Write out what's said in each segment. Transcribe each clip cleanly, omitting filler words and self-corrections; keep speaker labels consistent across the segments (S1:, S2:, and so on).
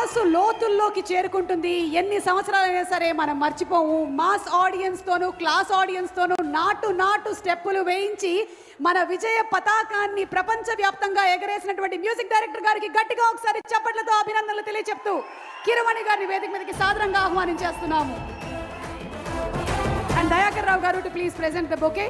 S1: మనసు లోతుల్లోకి చేరుకుంటుంది. ఎన్ని సంవత్సరాలైనా సరే మనం మర్చిపోము. మాస్ ఆడియన్స్తోనూ క్లాస్ ఆడియన్స్తోనూ నాటు స్టెప్పులు వేయించి మన విజయ పతాకాన్ని ప్రపంచవ్యాప్తంగా ఎగరేసినటువంటి మ్యూజిక్ డైరెక్టర్ గారికి గట్టిగా ఒకసారి చప్పట్లతో అభినందనలు తెలియజెప్తూ కిరవాణి గారిని వేదిక మీదకి సాదరంగా ఆహ్వానించేస్తున్నాము. And Dayakar Rao garu to please present the bouquet.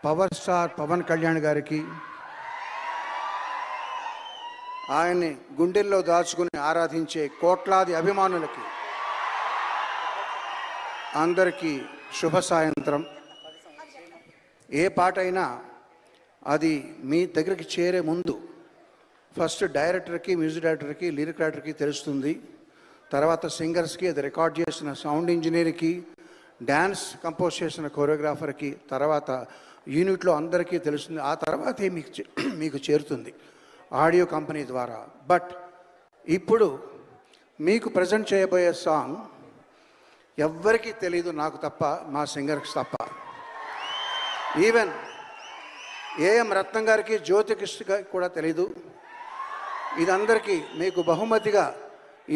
S2: Power star Pawan Kalyan గారికి, ఆయన్ని గుండెల్లో దాచుకుని ఆరాధించే కోట్లాది అభిమానులకి అందరికీ శుభ సాయంత్రం. ఏ పాట అయినా అది మీ దగ్గరికి చేరే ముందు ఫస్ట్ డైరెక్టర్కి, మ్యూజిక్ డైరెక్టర్కి, లిరిక్ రైటర్కి తెలుస్తుంది. తర్వాత సింగర్స్కి, అది రికార్డ్ చేసిన సౌండ్ ఇంజనీర్కి, డ్యాన్స్ కంపోజ్ చేసిన కొరియోగ్రాఫర్కి, తర్వాత యూనిట్లో అందరికీ తెలుస్తుంది. ఆ తర్వాతే మీకు చేరుతుంది ఆడియో కంపెనీ ద్వారా. బట్ ఇప్పుడు మీకు ప్రజెంట్ చేయబోయే సాంగ్ ఎవ్వరికీ తెలీదు, నాకు తప్ప, మా సింగర్కి తప్ప. ఈవెన్ ఏఎం రత్నం గారికి, జ్యోతికృష్ణ గారికి కూడా తెలీదు. ఇదందరికీ మీకు బహుమతిగా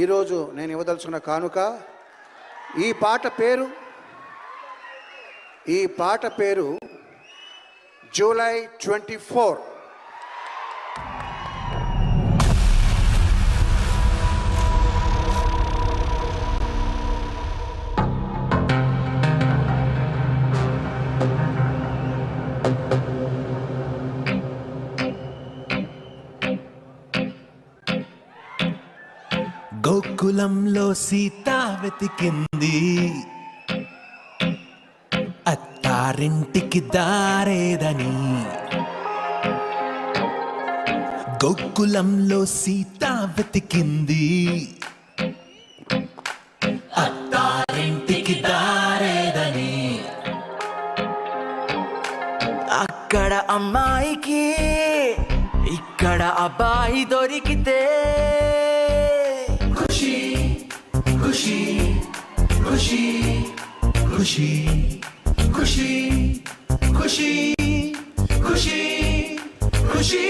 S2: ఈరోజు నేను ఇవ్వదలుచుకున్న కానుక. ఈ పాట పేరు జూలై 24.
S3: గోకులంలో సీత వెతికింది, అత్తారింటికి దారేదని. గోకులంలో సీత వెతికింది, అత్తారింటికి దారేదని. అక్కడ అమ్మాయికి ఇక్కడ అబ్బాయి దొరికితే ఖుషి ఖుషి ఖుషి ఖుషి ఖుషి ఖుషి ఖుషి ఖుషి